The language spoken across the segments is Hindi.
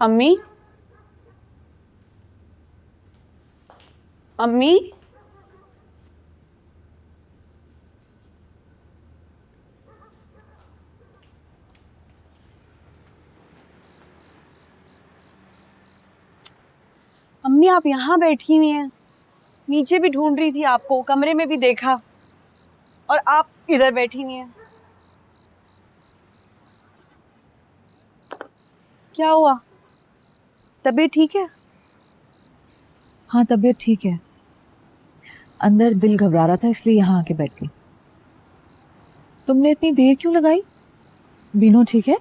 अम्मी, अम्मी, अम्मी आप यहाँ बैठी हुई हैं। नीचे भी ढूंढ रही थी आपको, कमरे में भी देखा, और आप इधर बैठी हुई हैं। क्या हुआ? तबीयत ठीक है? हाँ, तबीयत ठीक है। अंदर दिल घबरा रहा था इसलिए यहाँ आके बैठ गई। तुमने इतनी देर क्यों लगाई? बीनू ठीक है?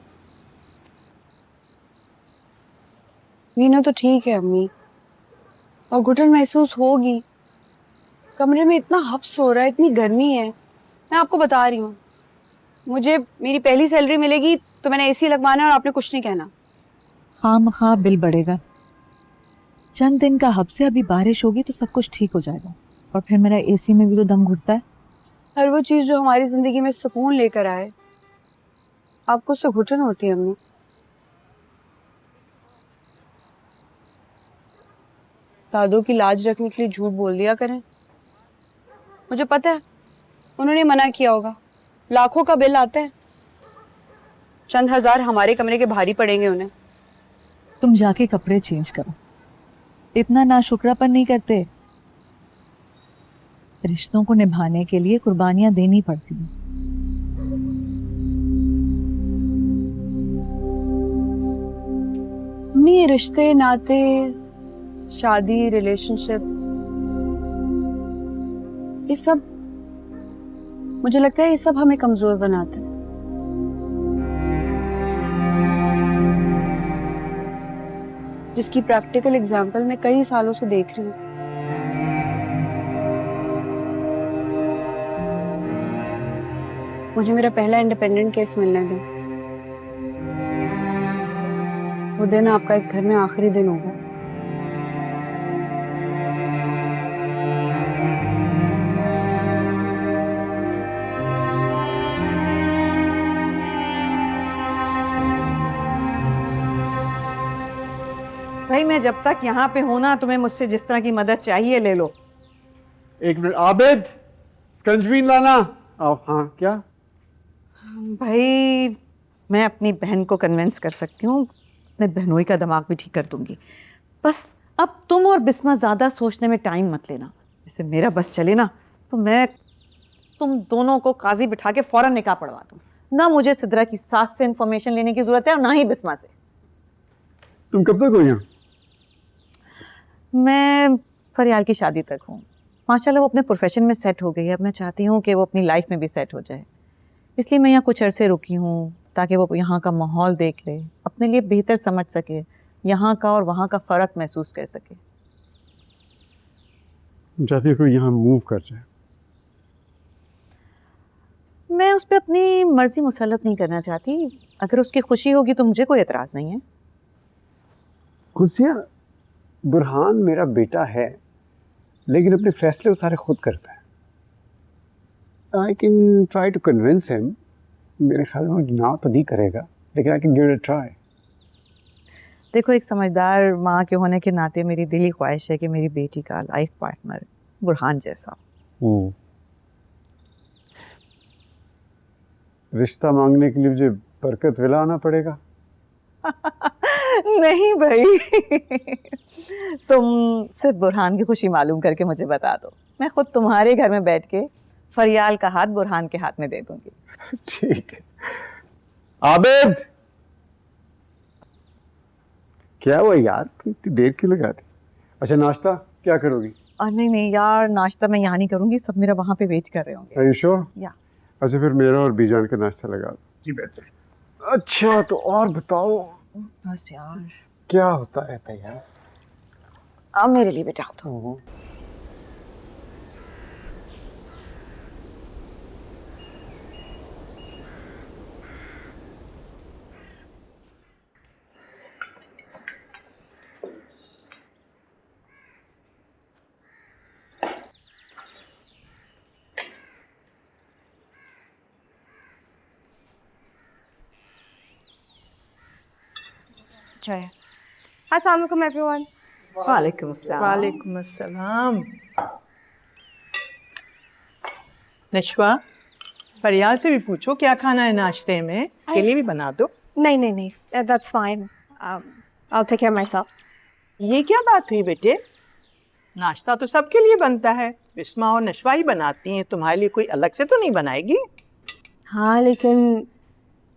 वीनू तो ठीक है अम्मी, और घुटन महसूस होगी। कमरे में इतना हब्स हो रहा है, इतनी गर्मी है। मैं आपको बता रही हूँ, मुझे मेरी पहली सैलरी मिलेगी तो मैंने एसी लगवाना है, और आपने कुछ नहीं कहना। खामखा बिल बढ़ेगा। चंद दिन का हब से, अभी बारिश होगी तो सब कुछ ठीक हो जाएगा। और फिर मेरा एसी में भी तो दम घुटता है। हर वो चीज जो हमारी जिंदगी में सुकून लेकर आए, आपको उससे घुटन होती है अम्मी। दादू की लाज रखने के लिए झूठ बोल दिया करें। मुझे पता है उन्होंने मना किया होगा। लाखों का बिल आता है, चंद हजार हमारे कमरे के भारी पड़ेंगे उन्हें। तुम जाके कपड़े चेंज करो। इतना नाशुक्रापन नहीं करते। रिश्तों को निभाने के लिए कुर्बानियां देनी पड़ती हैं। अम्मी, ये रिश्ते नाते, शादी, रिलेशनशिप, ये सब, मुझे लगता है ये सब हमें कमजोर बनाता है। जिसकी प्रैक्टिकल एग्जाम्पल मैं कई सालों से देख रही हूँ। मुझे मेरा पहला इंडिपेंडेंट केस मिलने दें। वो दिन आपका इस घर में आखिरी दिन होगा। भाई मैं जब तक यहाँ पे हूं ना, तुम्हें मुझसे जिस तरह की मदद चाहिए ले लो। एक मिनट आबिद, स्कंजबीन लाना। हाँ क्या? भाई मैं अपनी बहन को कन्विंस कर सकती हूँ, अपने बहनोई का दिमाग भी ठीक कर दूंगी। बस अब तुम और बिस्मा ज़्यादा सोचने में टाइम मत लेना। जैसे मेरा बस चले ना तो मैं तुम दोनों को काजी बिठा के फौरन निकाह पढ़वा दूँ। ना मुझे सिद्रा की सास से इंफॉर्मेशन लेने की ज़रूरत है और ना ही बिस्मा से। तुम कब तक हो यहाँ? मैं फरियाल की शादी तक हूँ। माशाल्लाह वो अपने प्रोफेशन में सेट हो गई है। अब मैं चाहती हूँ कि वो अपनी लाइफ में भी सेट हो जाए, इसलिए मैं यहाँ कुछ अरसे रुकी हूँ ताकि वो यहाँ का माहौल देख ले, अपने लिए बेहतर समझ सके, यहाँ का और वहाँ का फ़र्क महसूस कर सके। तुम चाहती हो कि यहाँ मूव कर जाए? मैं उस पर अपनी मर्जी मुसल्लत नहीं करना चाहती। अगर उसकी खुशी होगी तो मुझे कोई एतराज़ नहीं है। खुशियाँ, बुरहान मेरा बेटा है, लेकिन अपने फैसले वो सारे खुद करता है। I can try to convince him. मेरे ख्याल में ना तो नहीं करेगा, लेकिन I can give it a try. देखो, एक समझदार माँ के होने के नाते मेरी दिली ख्वाहिश है कि मेरी बेटी का लाइफ पार्टनर बुरहान जैसा। रिश्ता मांगने के लिए मुझे बरकत विला आना पड़ेगा? नहीं भाई, तुम सिर्फ बुरहान की खुशी मालूम करके मुझे बता दो, मैं खुद तुम्हारे घर में बैठ के फरियाल का हाथ बुरहान के हाथ में दे दूंगी। ठीक है। आबिद, क्या हुआ यार, तुम इतनी देर क्यों लगाती? अच्छा, नाश्ता क्या करोगी? और नहीं नहीं यार, नाश्ता मैं यहाँ नहीं करूंगी, सब मेरा वहाँ पे वेट कर रहे होंगे। Are you sure? या अच्छा, फिर मेरा और बीजान का नाश्ता लगा दो। जी बेहतर। अच्छा, तो और बताओ, बस यार, क्या होता रहता है यार? अब मेरे लिए बेटा दो। चाय। अस्सलाम वालेकुम एवरीवन। वालेकुम अस्सलाम। वालेकुम अस्सलाम। नशवा, फरियाल से भी पूछो क्या खाना है नाश्ते में, इसके लिए भी बना दो। नहीं नहीं नहीं, that's fine. I'll take care of myself. ये क्या बात हुई बेटे? नाश्ता तो सबके लिए बनता है, बिस्मा और नशवा ही बनाती हैं, तुम्हारे लिए कोई अलग से तो नहीं बनाएगी? हाँ लेकिन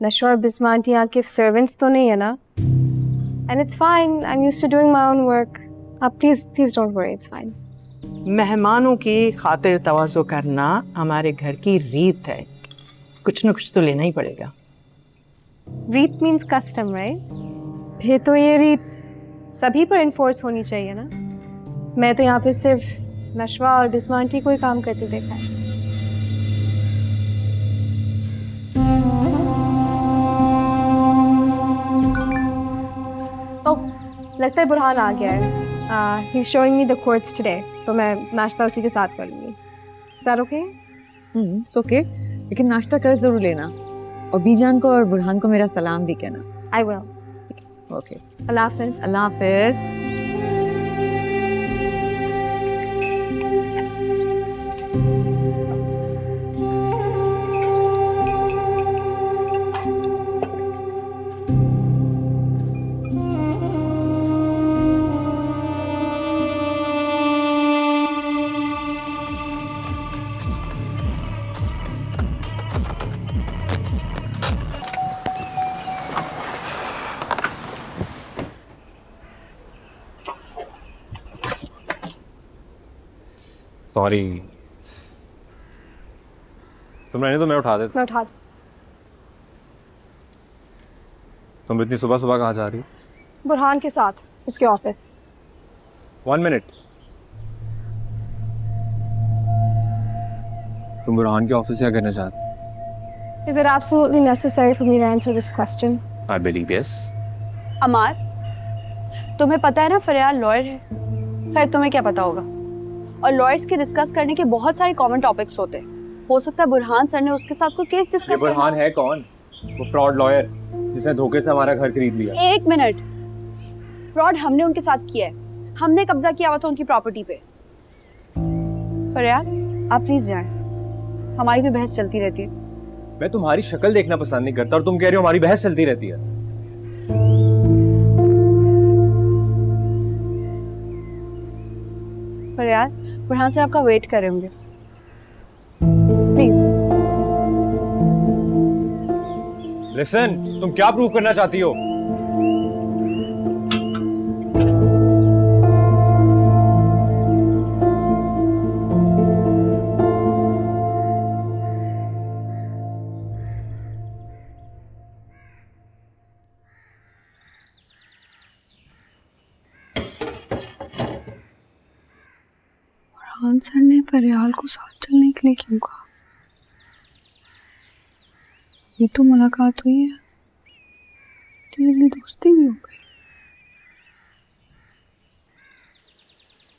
नशवा और बिस्मा आंटी यहाँ के सर्वेंट्स तो नहीं है ना। And it's fine. I'm used to doing my own work. Please don't worry. It's fine. मेहमानों की खातिर तवाज़ो करना हमारे घर की रीत है, कुछ न कुछ तो लेना ही पड़ेगा। रीत means custom, right? फिर तो ये रीत सभी पर इन्फोर्स होनी चाहिए ना। मैं तो यहाँ पे सिर्फ नशवा और बिस्मा आंटी को ही काम करते देखा है। लगता है बुरहान आ गया है। He's showing me the courts today, तो मैं नाश्ता उसी के साथ कर लूँगी। Is that okay? It's okay, लेकिन नाश्ता कर जरूर लेना, और बीजान को और बुरहान को मेरा सलाम भी कहना। I will. ओके, अल्लाह हाफ़िज़। अल्लाह हाफिज। सॉरी, तुम रहने तो मैं उठा देता। मैं उठा दूँ। तुम इतनी सुबह सुबह कहाँ जा रही हो? बुरहान के साथ उसके ऑफिस। 1 मिनट। तुम बुरहान के ऑफिस क्या करना चाहते? Is it absolutely necessary for me to answer this question? I believe yes. अमार, तुम्हें पता है ना फरियाल लॉयर है। खैर तुम्हें क्या पता होगा। और लॉयर्स के डिस्कस करने के बहुत सारे कॉमन टॉपिक्स होते हैं। हो सकता है बुरहान सर ने उसके साथ कोई केस ये डिस्कस बुरहान है कौन? वो फ्रॉड लॉयर जिसने धोखे से हमारा घर खरीद लिया। एक मिनट, फ्रॉड हमने उनके साथ किया है। हमने कब्जा किया हुआ था उनकी प्रॉपर्टी पे। फरियाल, आप प्लीज जाएं। हमारी तो बहस चलती रहती है। मैं तुम्हारी शक्ल देखना पसंद नहीं करता और तुम कह रही हो हमारी बहस चलती रहती है। फरियाल, बुरहान सर आपका वेट कर रहे होंगे। प्लीज। लिसन, तुम क्या प्रूव करना चाहती हो? बुरहान सर ने फरियाल को साथ चलने के लिए क्यों कहा? ये तो मुलाकात हुई है, तो जल्दी दोस्ती भी हो गई।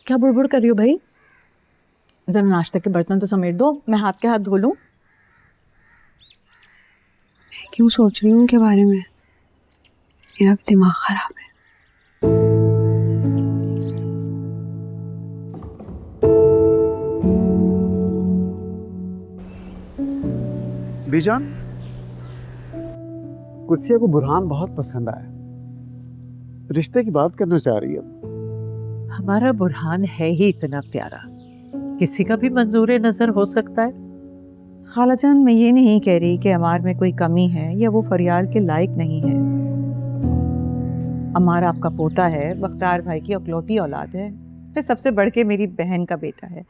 क्या बुड़बुड़ कर रही हो भाई? जरा नाश्ते के बर्तन तो समेट दो, मैं हाथ के हाथ धो लूं। मैं क्यों सोच रही हूँ उनके बारे में? मेरा भी दिमाग खराब है। बीजान, कुत्सिया को बुरहान बहुत पसंद आया, रिश्ते की बात करना चाह रही है। हमारा बुरहान है ही इतना प्यारा, किसी का भी मंजूर नजर हो सकता है। खालाजान, मैं ये नहीं कह रही कि अमार में कोई कमी है या वो फरियाल के लायक नहीं है। अमार आपका पोता है, बख्तार भाई की अकलौती औलाद है, फिर सबसे बढ़ के मेरी बहन का बेटा है।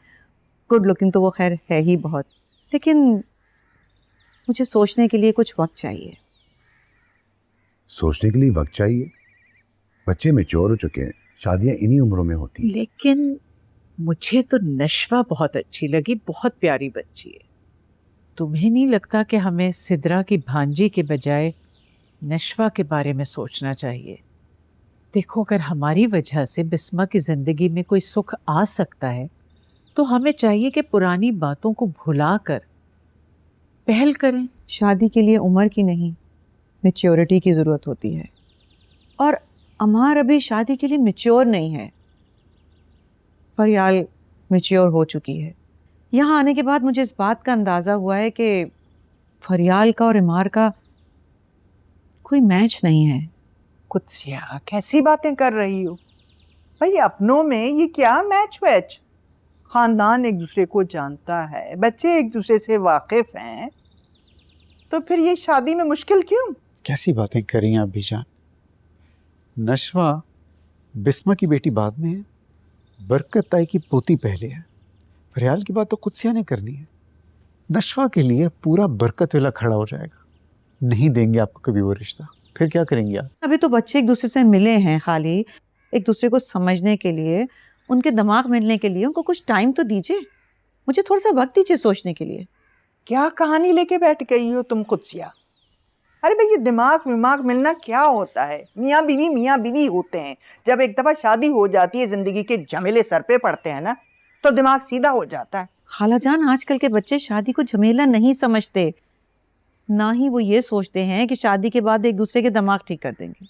गुड लुकिंग तो वो खैर है ही बहुत, लेकिन मुझे सोचने के लिए कुछ वक्त चाहिए। सोचने के लिए वक्त चाहिए? बच्चे मैच्योर हो चुके हैं, शादियां इन्हीं उम्रों में होती हैं। लेकिन मुझे तो नशवा बहुत अच्छी लगी, बहुत प्यारी बच्ची है। तुम्हें नहीं लगता कि हमें सिद्रा की भांजी के बजाय नशवा के बारे में सोचना चाहिए? देखो, अगर हमारी वजह से बिस्मा की ज़िंदगी में कोई सुख आ सकता है तो हमें चाहिए कि पुरानी बातों को भुला कर पहल करें। शादी के लिए उम्र की नहीं, मैच्योरिटी की ज़रूरत होती है। और अमार अभी शादी के लिए मैच्योर नहीं है, फरियाल मैच्योर हो चुकी है। यहाँ आने के बाद मुझे इस बात का अंदाजा हुआ है कि फरियाल का और इमार का कोई मैच नहीं है। कुत्सिया, कैसी बातें कर रही हो भाई? अपनों में ये क्या मैच वैच? खानदान एक दूसरे को जानता है, बच्चे एक दूसरे से वाकिफ हैं, तो फिर ये शादी में मुश्किल क्यों? कैसी बातें कर रही हैं आप बीजान? नशवा बिस्मा की बेटी बाद में है, बरकत ताई की पोती पहले है। फरियाल की बात तो कुत्सिया ने करनी है। नशवा के लिए पूरा बरकत वाला खड़ा हो जाएगा। नहीं देंगे आपको कभी वो रिश्ता, फिर क्या करेंगे आप? अभी तो बच्चे एक दूसरे से मिले हैं, खाली एक दूसरे को समझने के लिए, उनके दिमाग मिलने के लिए उनको कुछ टाइम तो दीजिए। मुझे थोड़ा सा वक्त दीजिए सोचने के लिए। क्या कहानी लेके बैठ गई हो तुम कुत्सिया? अरे भाई, ये दिमाग मिलना क्या होता है? मियाँ बीवी होते हैं। जब एक दफ़ा शादी हो जाती है, ज़िंदगी के झमेले सर पे पड़ते हैं ना, तो दिमाग सीधा हो जाता है। खालाजान, आजकल के बच्चे शादी को झमेला नहीं समझते, ना ही वो ये सोचते हैं कि शादी के बाद एक दूसरे के दिमाग ठीक कर देंगे।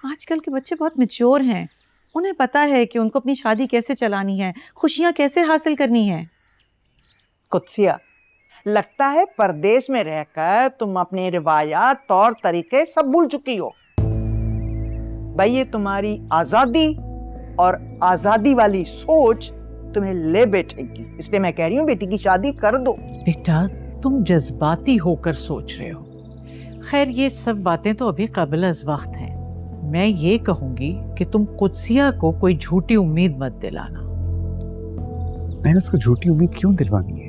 आजकल के बच्चे बहुत मैच्योर हैं, उन्हें पता है कि उनको अपनी शादी कैसे चलानी है, खुशियाँ कैसे हासिल करनी है। कुत्सिया, लगता है परदेश में रहकर तुम अपने रिवायात, तौर तरीके सब भूल चुकी हो। भाई, ये तुम्हारी आजादी और आजादी वाली सोच तुम्हें ले बैठेगी, इसलिए मैं कह रही हूँ बेटी की शादी कर दो। बेटा, तुम जज्बाती होकर सोच रहे हो। खैर, ये सब बातें तो अभी कबल अज़ वक्त हैं। मैं ये कहूंगी कि तुम कुत्सिया को कोई झूठी उम्मीद मत दिलाना। मैंने उसको झूठी उम्मीद क्यों दिलवानी है?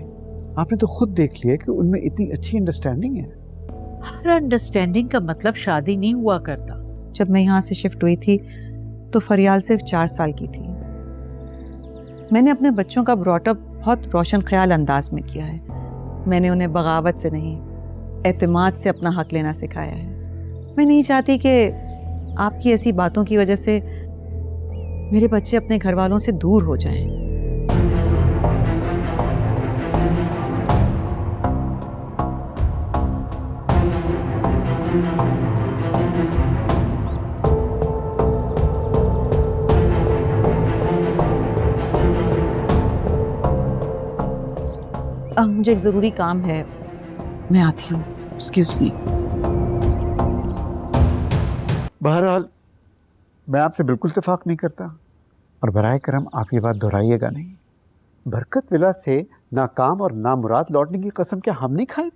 आपने तो खुद देख लिया कि उनमें इतनी अच्छी अंडरस्टैंडिंग है। हर अंडरस्टैंडिंग का मतलब शादी नहीं हुआ करता। जब मैं यहाँ से शिफ्ट हुई थी तो फरियाल सिर्फ 4 साल की थी। मैंने अपने बच्चों का ब्रॉटअप बहुत रोशन ख्याल अंदाज में किया है। मैंने उन्हें बगावत से नहीं, एतमाद से अपना हक लेना सिखाया है। मैं नहीं चाहती कि आपकी ऐसी बातों की वजह से मेरे बच्चे अपने घर वालों से दूर हो जाएं। मुझे एक ज़रूरी काम है, मैं आती हूँ। Excuse me. बहरहाल मैं आपसे बिल्कुल इत्तेफाक नहीं करता, और बराए करम आप ये बात दोहराइएगा नहीं। बरकत विला से नाकाम और नामुराद लौटने की कसम क्या हम नहीं खाए?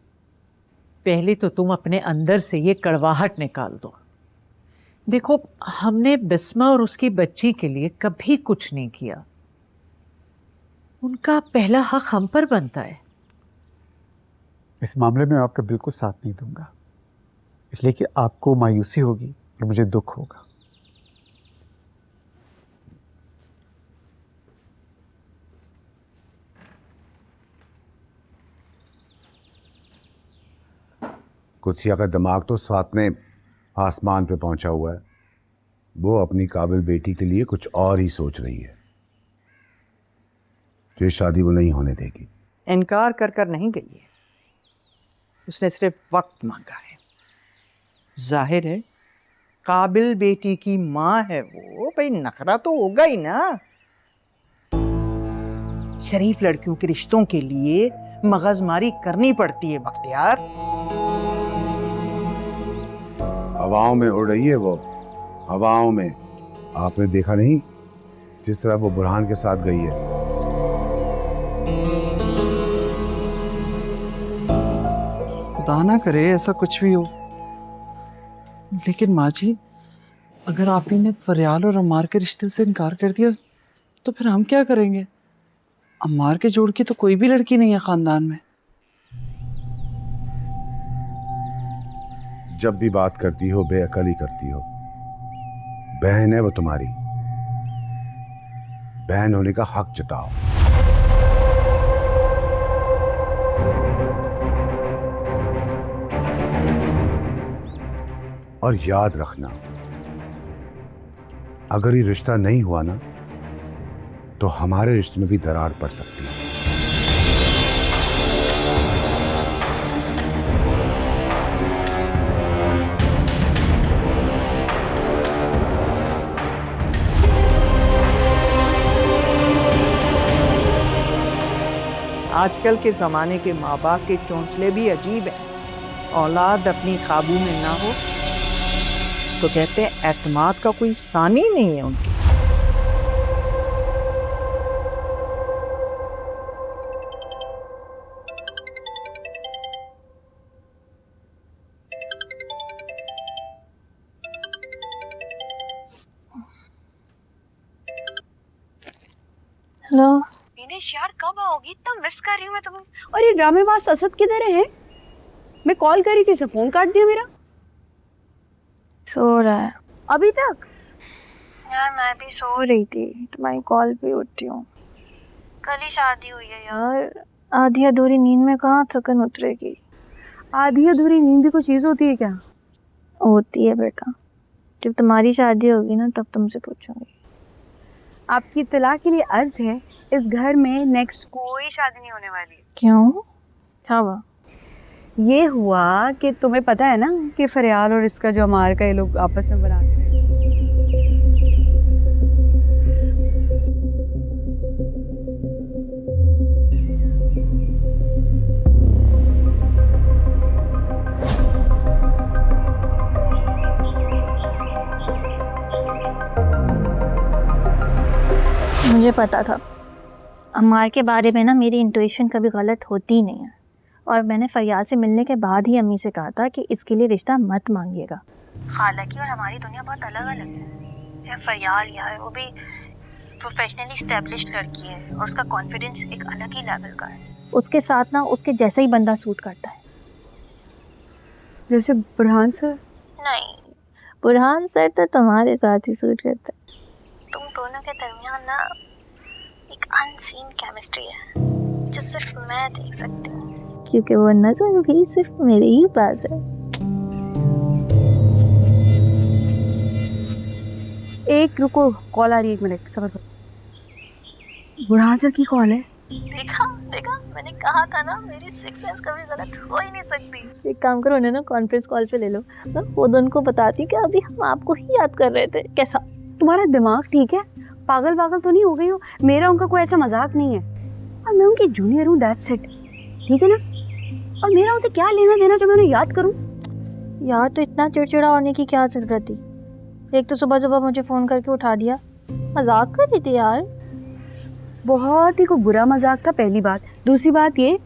पहले तो तुम अपने अंदर से ये कड़वाहट निकाल दो। देखो, हमने बिस्मा और उसकी बच्ची के लिए कभी कुछ नहीं किया। उनका पहला हक हम पर बनता है। इस मामले में आपका बिल्कुल साथ नहीं दूंगा, इसलिए कि आपको मायूसी होगी और मुझे दुख होगा। कुत्सिया का दिमाग तो साथ में आसमान पे पहुंचा हुआ है। वो अपनी काबिल बेटी के लिए कुछ और ही सोच रही है। जो शादी वो नहीं होने देगी। इनकार कर कर नहीं गई है, उसने सिर्फ वक्त मांगा है। जाहिर है काबिल बेटी की माँ है वो, भाई नखरा तो होगा ही ना। शरीफ लड़कियों के रिश्तों के लिए मगजमारी करनी पड़ती है बख्तियार। हवाओं में उड़ रही है वो, हवाओं में। आपने देखा नहीं जिस तरह वो बुरहान के साथ गई है। खुदा ना करे ऐसा कुछ भी हो, लेकिन माँ जी, अगर आपने फरियाल और अम्मार के रिश्ते से इनकार कर दिया तो फिर हम क्या करेंगे? अम्मार के जोड़ की तो कोई भी लड़की नहीं है खानदान में। जब भी बात करती हो बेअकल ही करती हो। बहन है वो तुम्हारी, बहन होने का हक जताओ। और याद रखना, अगर ये रिश्ता नहीं हुआ ना, तो हमारे रिश्ते में भी दरार पड़ सकती है। आजकल के ज़माने के माँ बाप के चौंचले भी अजीब हैं। औलाद अपनी काबू में ना हो तो कहते हैं एतमाद का कोई सानी नहीं है उनकी। हेलो। दिनेश यार कब आओगी? इतना मिस कर रही हूँ मैं तुम्हें। और ये ड्रामेबाज असद किधर है? मैं कॉल करी थी, इसे फोन काट दिया मेरा। सो रहा है अभी तक? यार मैं भी सो रही थी, तुम्हारी कॉल पे उठी हूँ। कल ही शादी हुई है यार, आधी अधूरी नींद में कहाँ थकन उतरेगी। आधी अधूरी नींद भी कोई चीज होती है क्या? होती है बेटा, जब तुम्हारी शादी होगी ना तब तुमसे पूछूंगी। आपकी इत्तला के लिए अर्ज है, इस घर में नेक्स्ट कोई शादी नहीं होने वाली है। क्यों? क्या हुआ? ये हुआ कि तुम्हें पता है ना कि फरियाल और इसका जो अमार का ये लोग आपस में बनाते हैं। मुझे पता था अम्मार के बारे में ना, मेरी इंट्यूशन कभी गलत होती ही नहीं है। और मैंने फरियाद से मिलने के बाद ही अम्मी से कहा था कि इसके लिए रिश्ता मत मांगिएगा। खाला की और हमारी दुनिया बहुत अलग अलग है। यार फरियाल यार वो भी प्रोफेशनली स्टैब्लिश्ड लड़की है और उसका कॉन्फिडेंस एक अलग ही लेवल का है। उसके साथ ना उसके जैसा ही बंदा सूट करता है। जैसे बुरहान सर? नहीं, बुरहान सर तो तुम्हारे साथ ही सूट करता है। तुम दोनों के दरमियान ना एक अनसीन केमिस्ट्री है जो सिर्फ मैं देख सकती हूँ, क्योंकि वो नजर भी सिर्फ मेरे ही पास है। एक रुको, कॉल आ रही है, 1 मिनट सब्र करो। बुरहान सर की कॉल है। देखा देखा, मैंने कहा था ना मेरी सिक्स सेंस कभी गलत हो ही नहीं सकती। एक काम करो ना, कॉन्फ्रेंस कॉल पे ले लो, मैं खुद उनको बताती हूँ कि अभी हम आपको ही याद कर रहे थे। कैसा? तुम्हारा दिमाग ठीक है? पागल पागल तो नहीं हो गई हो? मेरा उनका कोई ऐसा मजाक नहीं है, और मैं उनकी जूनियर हूँ, दैट्स इट, ठीक है ना? और मेरा उनसे क्या लेना देना जो मैं उन्हें याद करूँ? यार तो इतना चिड़चिड़ा होने की क्या जरूरत थी? एक तो सुबह सुबह मुझे फ़ोन करके उठा दिया, मजाक कर रही थी यार। बहुत ही कोई बुरा मजाक था, पहली बात। दूसरी बात ये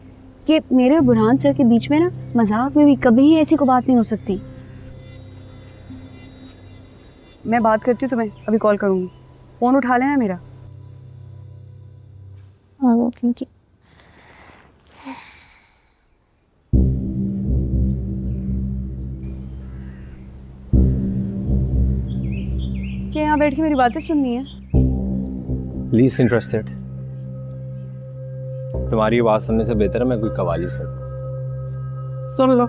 कि मेरे और बुरहान सर के बीच में ना मजाक में भी कभी ऐसी कोई बात नहीं हो सकती। मैं बात करती हूँ, तुम्हें अभी कॉल करूँगी, फ़ोन उठा लेना मेरा। हाँ क्योंकि क्या यहाँ बैठ के मेरी बातें सुननी है? Least interested. तुम्हारी आवाज़ सुनने से बेहतर है मैं कोई कवाली सुन लो।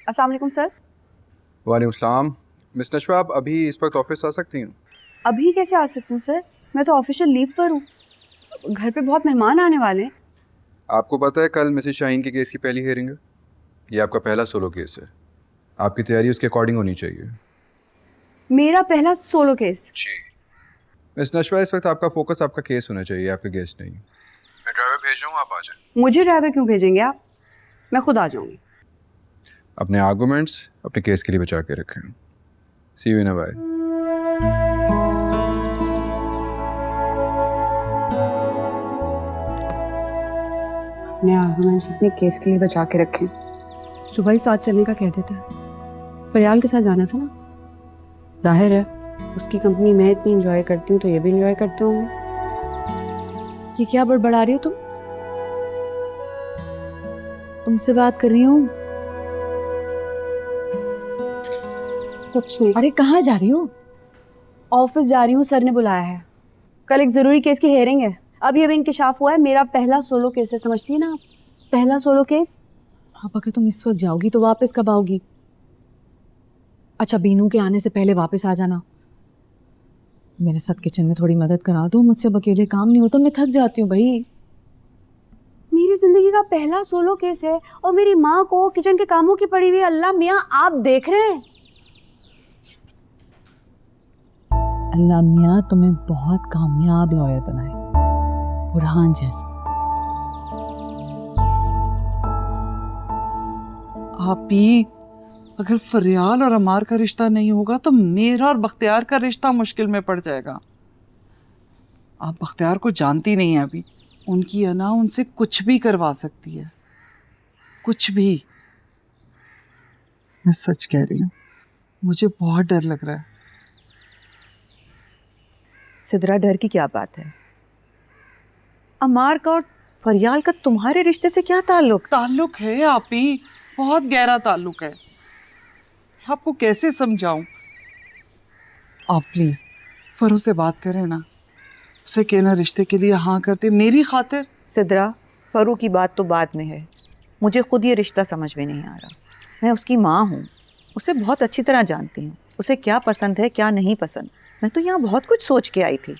अस्सलाम वालेकुम सर। वालेकुम सलाम। मिस नशवा, आप अभी इस वक्त ऑफिस आ सकती हैं? अभी कैसे आ सकती हूँ सर? मैं तो ऑफिशियल लीव पर हूँ, घर पे बहुत मेहमान आने वाले हैं। आपको पता है कल मिसेस शाहीन के केस की पहली हियरिंग है। ये आपका पहला सोलो केस है, आपकी तैयारी उसके अकॉर्डिंग होनी चाहिए। मेरा पहला सोलो केस? जी मिस नशवा, इस वक्त आपका फोकस आपका केस होना चाहिए, आपके गेस्ट नहीं। मैं ड्राइवर भेज रहा हूँ, आप आ जाएं। मुझे ड्राइवर क्यों भेजेंगे आप? मैं खुद आ जाऊँगी। अपने आर्गूमेंट्स अपने केस के लिए बचा के रखें। सी यू इन अ बाय। अपने आर्गुमेंट्स अपने केस के लिए बचा के रखें। सुबह ही साथ चलने का कह देता है। फरियाल के साथ जाना था ना, जाहिर है उसकी कंपनी मैं इतनी एंजॉय करती हूँ तो ये भी एंजॉय करते होंगे। ये क्या बड़बड़ा रही हो तुम? तुमसे बात कर रही हूँ। कुछ नहीं। अरे कहाँ जा रही हो? ऑफिस जा रही हूँ, सर ने बुलाया है। कल एक ज़रूरी केस की हेयरिंग है, अभी अभी इंकशाफ हुआ है, मेरा पहला सोलो केस है, समझती है ना आप? पहला सोलो केस। अब अगर तुम इस वक्त जाओगी तो वापस कब आओगी? अच्छा, बीनू के आने से पहले वापस आ जाना। मेरे साथ किचन में थोड़ी मदद करा दो, मुझसे अब अकेले काम नहीं होता, मैं थक जाती हूँ भाई। मेरी जिंदगी का पहला सोलो केस है और मेरी माँ को किचन के कामों की पड़ी हुई है। अल्लाह मियाँ, आप देख रहे हैं? अल्लाह मियाँ तुम्हें बहुत कामयाब लॉयर बनाए, बुरहान जैसा। आप ही, अगर फरियाल और अमार का रिश्ता नहीं होगा तो मेरा और बख्तियार का रिश्ता मुश्किल में पड़ जाएगा। आप बख्तियार को जानती नहीं है अभी, उनकी अना उनसे कुछ भी करवा सकती है, कुछ भी। मैं सच कह रही हूँ, मुझे बहुत डर लग रहा है। सिदरा, डर की क्या बात है? अमार का और फरियाल का तुम्हारे रिश्ते से क्या ताल्लुक? ताल्लुक है आप ही, बहुत गहरा ताल्लुक है। आपको कैसे समझाऊं? आप प्लीज फरू से बात करें ना, उसे कहना रिश्ते के लिए हाँ करते मेरी खातिर। सिदरा, फरू की बात तो बाद में है, मुझे खुद ये रिश्ता समझ में नहीं आ रहा। मैं उसकी माँ हूँ, उसे बहुत अच्छी तरह जानती हूँ, उसे क्या पसंद है क्या नहीं पसंद। मैं तो यहाँ बहुत कुछ सोच के आई थी,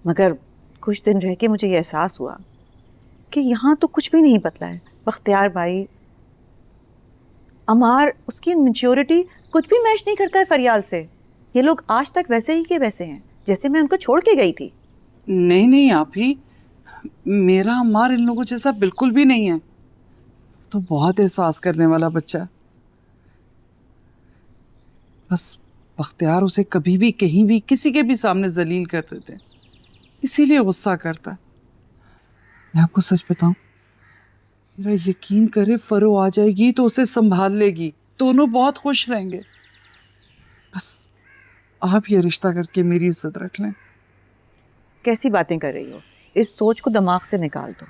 मगर कुछ दिन रह के मुझे ये एहसास हुआ कि यहाँ तो कुछ भी नहीं बदला है। बख्तियार भाई, अमार, उसकी मैच्योरिटी कुछ भी मैच नहीं करता है फरियाल से। ये लोग आज तक वैसे ही के वैसे हैं जैसे मैं उनको छोड़ के गई थी। नहीं नहीं आप ही, मेरा अमार इन लोगों जैसा बिल्कुल भी नहीं है। तो बहुत एहसास करने वाला बच्चा है। बस बख्तियार उसे कभी भी कहीं भी किसी के भी सामने जलील कर देते हैं, इसीलिए गुस्सा करता है। मैं आपको सच बताऊं, मेरा यकीन करे फरो आ जाएगी तो उसे संभाल लेगी, दोनों बहुत खुश रहेंगे। बस आप ये रिश्ता करके मेरी इज्जत रख लें। कैसी बातें कर रही हो? इस सोच को दिमाग से निकाल दो।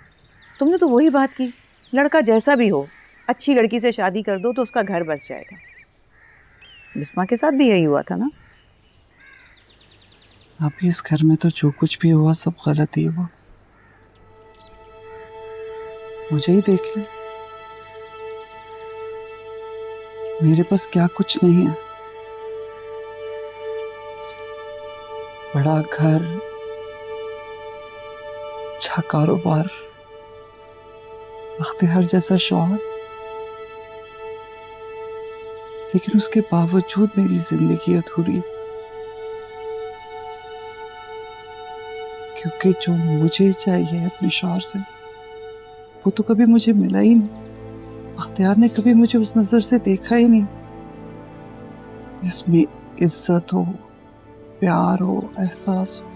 तुमने तो वही बात की, लड़का जैसा भी हो अच्छी लड़की से शादी कर दो तो उसका घर बस जाएगा। बिस्मा के साथ भी यही हुआ था ना? आप इस घर में तो जो कुछ भी हुआ सब गलत ही हुआ। मुझे ही देख लें, मेरे पास क्या कुछ नहीं है। बड़ा घर, अच्छा कारोबार, बख्तियार जैसा शौहर, लेकिन उसके बावजूद मेरी जिंदगी अधूरी, क्योंकि जो मुझे चाहिए अपने शौहर से वो तो कभी मुझे मिला ही नहीं। बख्तियार ने कभी मुझे उस नजर से देखा ही नहीं जिसमें इज्जत हो, प्यार हो, एहसास हो।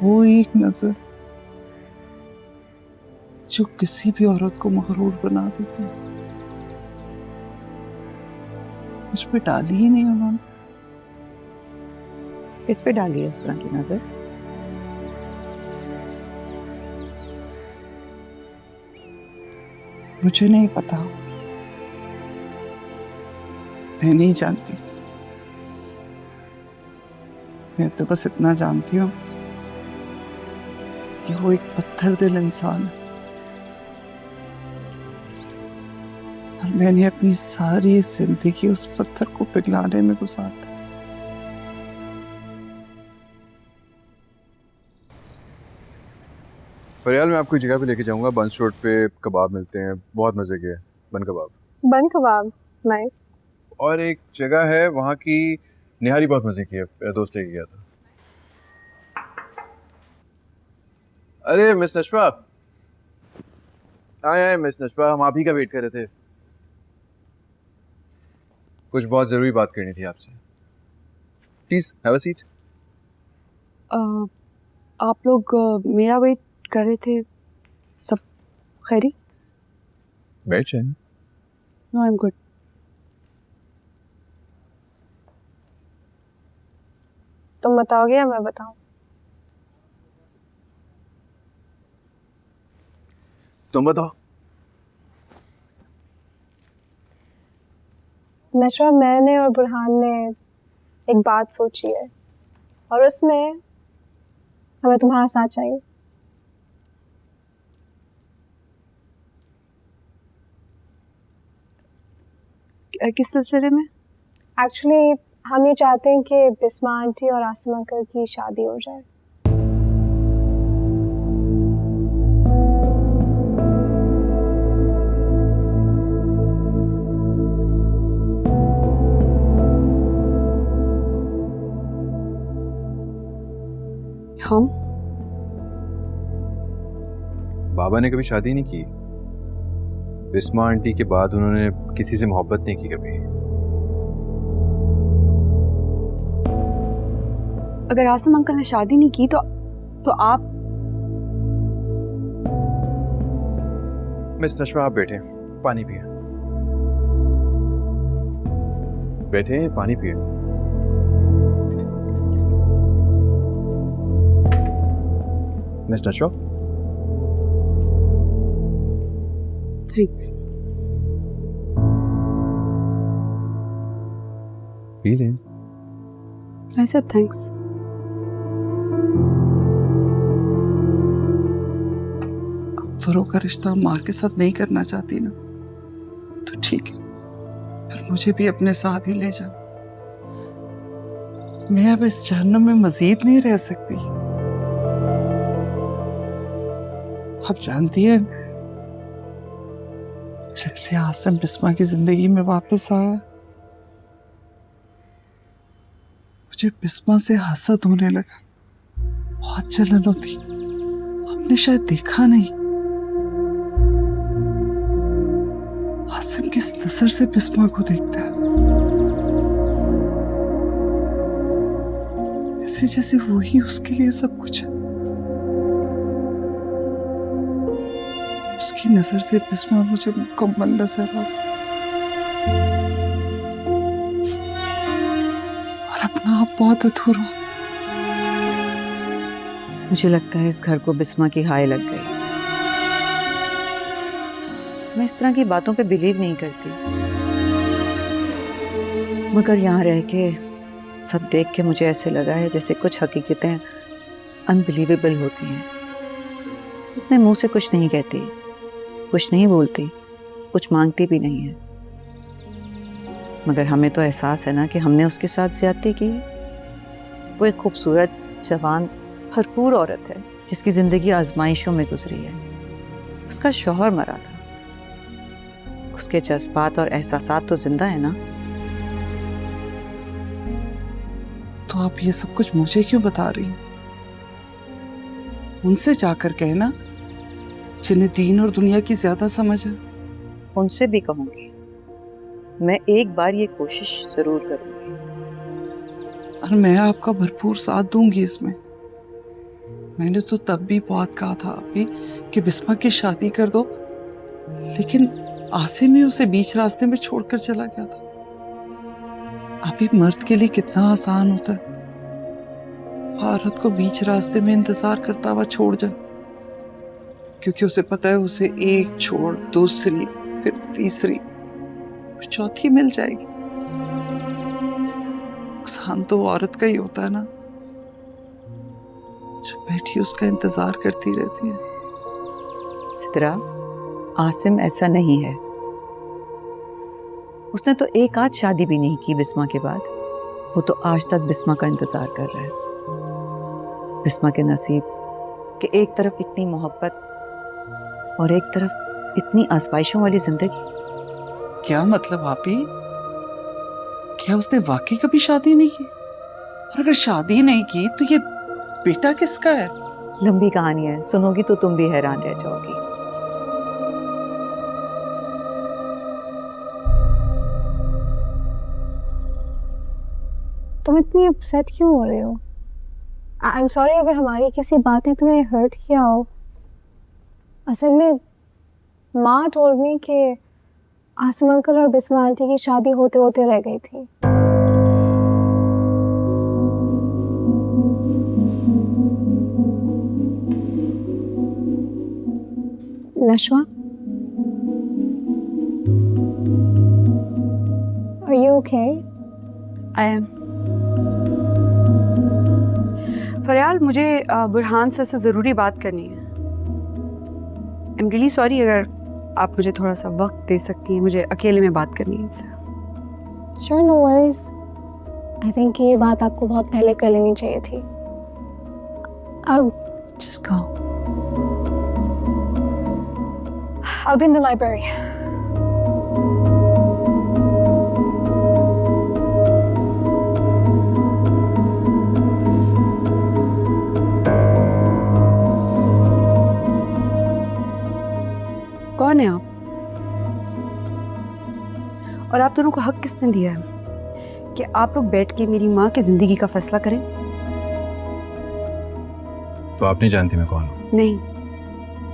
वो एक नजर जो किसी भी औरत को मगरूर बना देती, मुझ पे डाली ही नहीं उन्होंने। किस पे डाली है उस तरह की नजर? मुझे नहीं पता, मैं नहीं जानती। मैं तो बस इतना जानती हूँ कि वो एक पत्थर दिल इंसान है और मैंने अपनी सारी जिंदगी उस पत्थर को पिघलाने में गुजार दी। फरियाल, मैं आपको एक जगह पे लेके जाऊंगा, बंस रोड पे कबाब मिलते हैं, बहुत मजे के हैं, बन कबाब। बन कबाब, नाइस। और एक जगह है वहाँ की निहारी बहुत मजे की है, मेरा दोस्त लेके गया था। अरे मिस नशवा, आए आए मिस नशवा, हम आप ही का वेट कर रहे थे। कुछ बहुत जरूरी बात करनी थी आपसे। Please have a seat. आप लोग मेरा वेट कर रहे थे? सब खैरी? बैठ जाइए। No, I am good. तुम बताओगे या मैं बताऊं? तुम बताओ। नशवा, मैंने और बुरहान ने एक बात सोची है। और उसमें हमें तुम्हारा साथ चाहिए। किस सिलसिले में? एक्चुअली हम ये चाहते हैं कि बिस्मा आंटी और आसिम अंकल की शादी हो जाए। हम बाबा ने कभी शादी नहीं की। बिस्मा आंटी के बाद उन्होंने किसी से मोहब्बत नहीं की कभी। अगर आसिम अंकल ने शादी नहीं की तो आप? मिस नशवा, आप बैठे, पानी पिए। बैठे, पानी पिए। Miss Nashwa, thanks. पी लें। I said thanks. फरो का रिश्ता मार के साथ नहीं करना चाहती ना, तो ठीक है, फिर मुझे भी अपने साथ ही ले जा। मैं अब इस जहन्नुम में मजीद नहीं रह सकती। आप जानती है, जब से आसिम बिस्मा की जिंदगी में वापस आया, मुझे बिस्मा से हसद होने लगा। बहुत जलन होती। आपने शायद देखा नहीं, आसिम किस नजर से बिस्मा को देखता है, ऐसे जैसे वही उसके लिए सब कुछ है। उसकी नजर से बिस्मा मुझे मुकम्मल नजर आता और अपना आप बहुत अधूरा। मुझे लगता है इस घर को बिस्मा की हाय लग गई। मैं इस तरह की बातों पे बिलीव नहीं करती, मगर यहाँ रह के सब देख के मुझे ऐसे लगा है जैसे कुछ हकीकतें अनबिलीवेबल होती हैं। अपने मुंह से कुछ नहीं कहती, कुछ नहीं बोलती, कुछ मांगती भी नहीं है, मगर हमें तो एहसास है ना कि हमने उसके साथ ज्यादती की। वो एक खूबसूरत, जवान, भरपूर औरत है जिसकी जिंदगी आजमाइशों में गुजरी है। उसका शौहर मरा था, उसके जज्बात और एहसासात तो जिंदा है ना। तो आप ये सब कुछ मुझे क्यों बता रही हैं? उनसे जाकर कहना जिन्हें दीन और दुनिया की ज्यादा समझ है। उनसे भी कहूंगी, मैं एक बार ये कोशिश जरूर करूंगी। और मैं आपका भरपूर साथ दूंगी इसमें। मैंने तो तब भी बहुत कहा था आप भी कि बिस्मा की शादी कर दो, लेकिन आसिम ही उसे बीच रास्ते में छोड़कर चला गया था। अभी मर्द के लिए कितना आसान होता है औरत को बीच रास्ते में इंतजार करता हुआ छोड़ जाए, क्योंकि उसे पता है उसे एक छोड़ दूसरी, फिर तीसरी, फिर चौथी मिल जाएगी। नुकसान तो औरत का ही होता है ना, जो बैठी उसका इंतजार करती रहती है। सिद्रा, आसिम ऐसा नहीं है। उसने तो एक आध शादी भी नहीं की बिस्मा के बाद। वो तो आज तक बिस्मा का इंतजार कर रहा है। बिस्मा के नसीब कि एक तरफ इतनी मोहब्बत और एक तरफ इतनी आजमाइशों वाली जिंदगी। क्या मतलब आपी? क्या उसने वाकई कभी शादी नहीं की? और अगर शादी नहीं की तो ये बेटा किसका है? लंबी कहानी है, सुनोगी तो तुम भी हैरान रह जाओगी। तुम इतनी अपसेट क्यों हो रहे हो? आई एम सॉरी अगर हमारी किसी बात ने तुम्हें हर्ट किया हो। असल में माँ टोल्ड मी कि आसिम अंकल और बिस्मा आंटी की शादी होते होते रह गई थी। नशवा, Are you okay? I am. फरियाल, मुझे बुरहान सर से ज़रूरी बात करनी है। आई एम रियली सॉरी, अगर आप मुझे थोड़ा सा वक्त दे सकती हैं, मुझे अकेले में बात करनी है इनसे। Sure, no worries. I think ये बात आपको बहुत पहले कर लेनी चाहिए थी. Oh, just go. I'll be in the library. कौन है आप? और आप दोनों को हक किसने दिया है कि आप लोग बैठ के मेरी माँ की जिंदगी का फैसला करें? तो आप नहीं जानती मैं कौन हूँ? नहीं,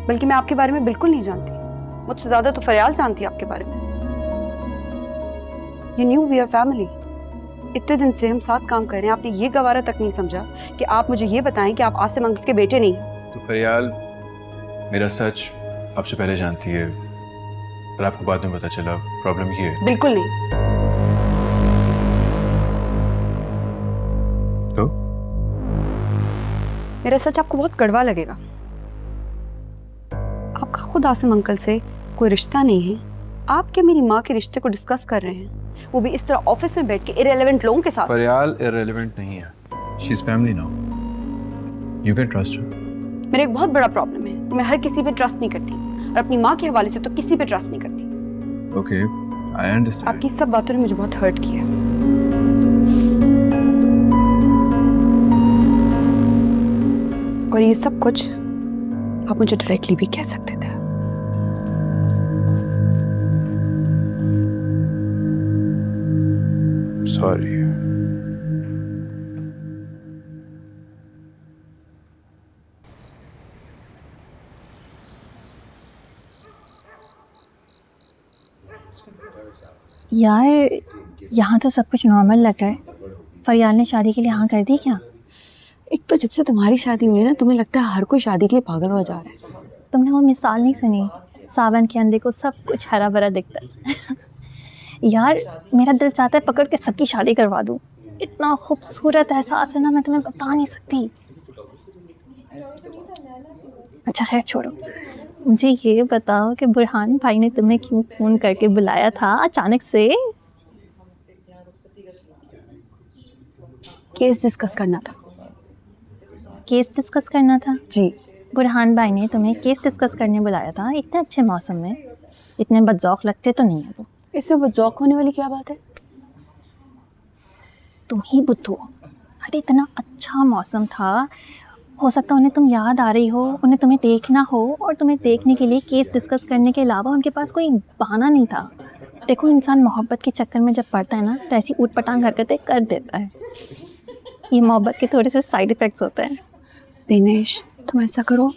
बल्कि मैं आपके बारे में बिल्कुल नहीं जानती। मुझसे ज्यादा तो फरियाल जानती है आपके बारे में। You knew we are family. इतने दिन से हम साथ काम कर रहे हैं, आपने ये गवारा तक नहीं समझा कि आप मुझे ये बताएं कि आप आसिम अंकल के बेटे नहीं। तो फरियाल मेरा सच आपसे पहले जानती है, पर आपको बाद में पता चला प्रॉब्लम ये है। बिल्कुल नहीं। तो मेरा सच आपको बहुत कड़वा लगेगा। आपका खुद आसिम अंकल से कोई रिश्ता नहीं है। आप क्या मेरी माँ के रिश्ते को डिस्कस कर रहे हैं, वो भी इस तरह ऑफिस में बैठ के इररिलेवेंट लोगों के साथ? फरियाल इररिलेवेंट नहीं है, she is family now, you can trust her. मेरा एक बहुत बड़ा प्रॉब्लम है कि मैं हर किसी पे ट्रस्ट नहीं करती, और अपनी माँ के हवाले से तो किसी पे ट्रस्ट नहीं करती। Okay, I understand. आपकी सब बातों ने मुझे बहुत हर्ट किया। और ये सब कुछ आप मुझे डायरेक्टली भी कह सकते थे। सॉरी। यार यहाँ तो सब कुछ नॉर्मल लग रहा है। फरियाल ने शादी के लिए हाँ कर दी क्या? एक तो जब से तुम्हारी शादी हुई है ना, तुम्हें लगता है हर कोई शादी के लिए पागल हो जा रहा है। तुमने वो मिसाल नहीं सुनी, सावन के अंधे को सब कुछ हरा भरा दिखता है। यार मेरा दिल चाहता है पकड़ के सबकी शादी करवा दूँ। इतना खूबसूरत एहसास है ना, मैं तुम्हें बता नहीं सकती। अच्छा खैर छोड़ो, मुझे ये बताओ कि बुरहान भाई ने तुम्हें क्यों फ़ोन करके बुलाया था अचानक से? केस डिस्कस करना था। केस डिस्कस करना था? जी। बुरहान भाई ने तुम्हें केस डिस्कस करने बुलाया था इतने अच्छे मौसम में? इतने बदजौक लगते तो नहीं है वो। इसमें बदजौक होने वाली क्या बात है? तुम ही बुद्धू हो। अरे इतना अच्छा मौसम था, हो सकता है उन्हें तुम याद आ रही हो, उन्हें तुम्हें देखना हो, और तुम्हें देखने के लिए केस डिस्कस करने के अलावा उनके पास कोई बहाना नहीं था। देखो इंसान मोहब्बत के चक्कर में जब पड़ता है ना, तो ऐसी ऊट पटांग हरकतें कर देता है। ये मोहब्बत के थोड़े से साइड इफ़ेक्ट्स होते हैं। दिनेश, तुम ऐसा करो,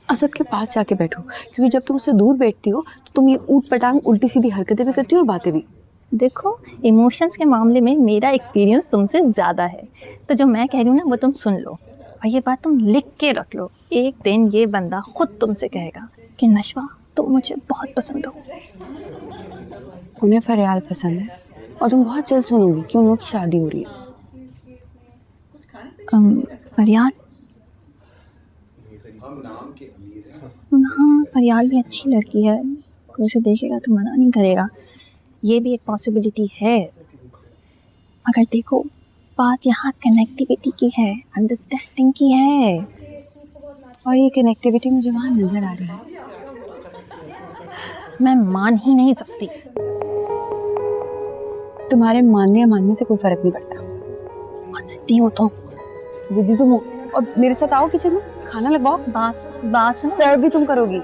असद के पास जाके बैठो, क्योंकि जब तुम उससे दूर बैठती हो तो तुम ये ऊट पटांग उल्टी सीधी हरकतें भी करती हो और बातें भी। देखो इमोशंस के मामले में मेरा एक्सपीरियंस तुमसे ज़्यादा है, तो जो मैं कह रही हूँ ना वो तुम सुन लो, और ये बात तुम लिख के रख लो। एक दिन ये बंदा खुद तुमसे कहेगा कि नशवा तुम मुझे बहुत पसंद हो। उन्हें फरियाल पसंद है, और तुम बहुत जल्द सुनोगी कि उन लोगों की शादी हो रही है। फरियाल? हाँ फरियाल भी अच्छी लड़की है, कोई उसे देखेगा तो मना नहीं करेगा। ये भी एक पॉसिबिलिटी है। मगर देखो बात यहाँ कनेक्टिविटी की है, अंडरस्टैंडिंग की है, और ये कनेक्टिविटी मुझे वहाँ नजर आ रही है। मैं मान ही नहीं सकती। तुम्हारे मानने या मानने से कोई फर्क नहीं पड़ता। बहुत जिद्दी हो तुम। जिद्दी तुम हो, और मेरे साथ आओ किचन में, खाना लगवाओ। बात सुनो, सर्व भी तुम करोगी।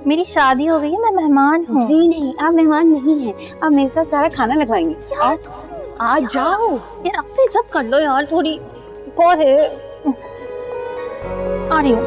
मेरी शादी हो गई है, मैं मेहमान हूँ। जी नहीं, आप मेहमान नहीं हैं, आप मेरे साथ सारा खाना लगवाएंगे। यार आ जाओ यार, अब तो इज्जत कर लो यार थोड़ी। कौन है? आ रही हूँ।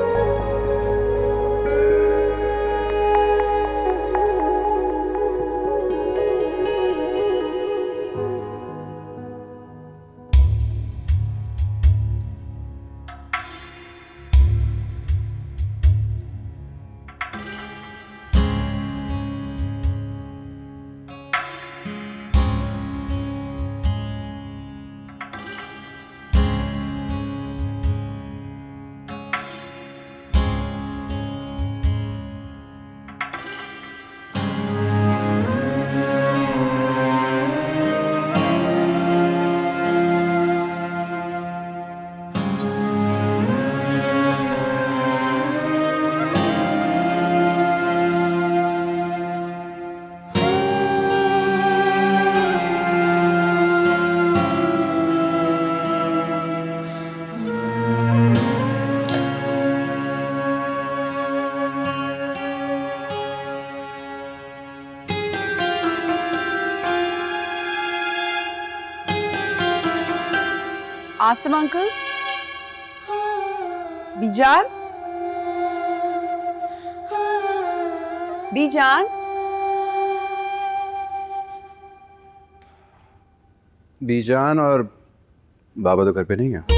आसिम अंकल, बीजान, बीजान, बीजान और बाबा तो घर पे नहीं है।